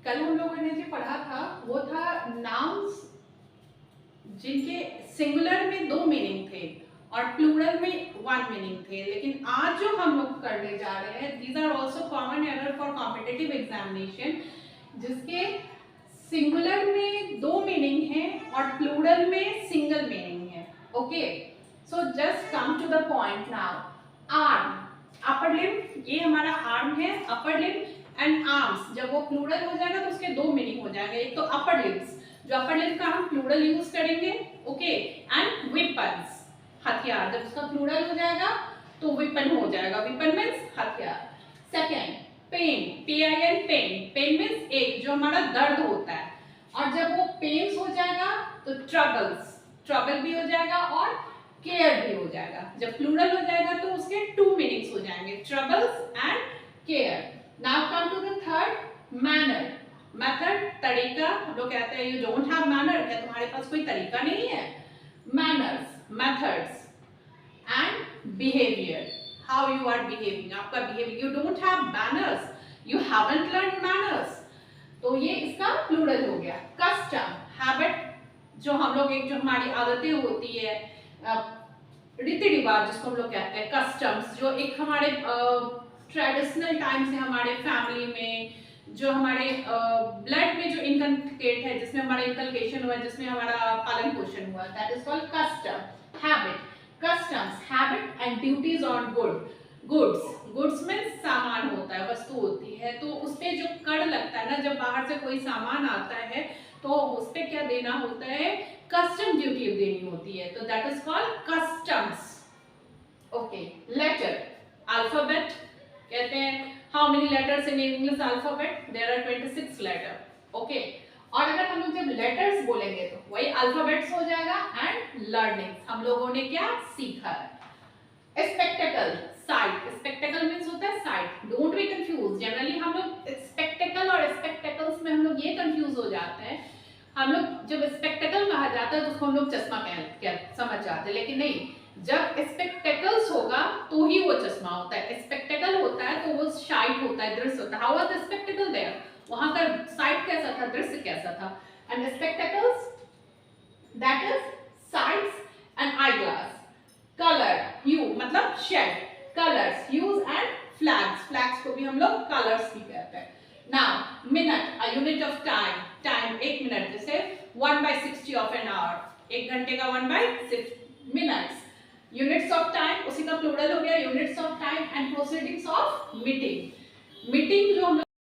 कल हम लोगों ने जो पढ़ा था वो था नाउन्स जिनके सिंगुलर में 2 मीनिंग थे और प्लूरल में 1 मीनिंग थे। लेकिन आज जो हम लोग करने जा रहे हैं, these are also common error for competitive examination, जिसके सिंगुलर में 2 मीनिंग है और प्लूरल में सिंगल मीनिंग है। Okay, so just come to the point now. Arm, upper limb, ये हमारा आर्म है, अपर लिम्ब एंड आर्म्स। जब वो प्लूरल हो जाएगा तो उसके 2 मीनिंग हो जाएगा। एक तो अपर लिम्ब्स, जो अपर लिम्ब का हम प्लूरल यूज करेंगे, ओके, एंड वेपन्स, हथियार। जब उसका प्लूरल हो जाएगा तो वेपन हो जाएगा, वेपन मींस हथियार। Second, pen, P-I-N, pen, pen means एक, जो हमारा दर्द होता है। और जब वो पेन्स हो जाएगा तो ट्रबल्स, ट्रबल भी हो जाएगा और केयर भी हो जाएगा। जब प्लूरल हो जाएगा तो उसके 2 मीनिंग्स हो जाएंगे, troubles and care. Now come to the third, manner, method, तरीका। हम लोग कहते हैं यू डोंट हैव मैनर, क्या तुम्हारे पास कोई तरीका नहीं है। Manners, methods and behaviour, how you are behaving, आपका behaviour. You don't have manners, you haven't learn manners, तो ये इसका प्लूरल हो गया। कस्टम, हैबिट, जो हम लोग एक जो हमारी आदतें होती है, रीति रिवाज जिसको हम लोग कहते हैं, कस्टम्स, जो एक हमारे ट्रेडिशनल टाइम से हमारे फैमिली में, जो हमारे ब्लड में जो इनकलकेट है, जिसमें हमारा इनकलकेशन हुआ, जिसमें हमारा पालन पोषण हुआ, that is called custom. Habit, customs, habit and duties on goods, goods में सामान होता है, वस्तु होती है, तो उस पे जो कर लगता है ना, जब बाहर से कोई सामान आता है तो उस पे क्या देना होता है, कस्टम ड्यूटी देनी होती है, तो that is called customs. Okay, letter, alphabet कहते हैं, how many letters in English alphabet, there are 26 letter. Okay, और अगर हम लोग जब लेटर्स बोलेंगे तो वही अल्फाबेट्स हो जाएगा एंड लर्निंग्स, हम लोगों ने क्या सीखा है। स्पेक्टेकल, साइट, स्पेक्टेकल मींस होता है site, don't be confuse. Generally हम लोग स्पेक्टेकल और स्पेक्टेकल्स में हम लोग ये कंफ्यूज हो जाते हैं। हम लोग जब स्पेक्टेकल कहा जाता है तो उसको हम लोग चश्मा समझ जाते हैं, लेकिन नहीं, जब स्पेक्टेकल्स होगा तो ही वो चश्मा होता है। स्पेक्टेकल होता है तो वो साइट होता है, दृश्य होता है। How was the spectacle there, वहां का साइट कैसा था, दृश्य कैसा था। And spectacles, that is sights and eye glass. Colour, hue मतलब shade, colours, hues and flags, flags को भी हम लोग कलर्स भी कहते हैं। Now minute, a unit of time, time 1 minute, जैसे 1/60 ऑफ एन आवर, 1 घंटे का 1/6 मिनट्स। यूनिट्स ऑफ टाइम, उसी का प्लूरल हो गया units of time. And proceedings of meeting, meeting जो हम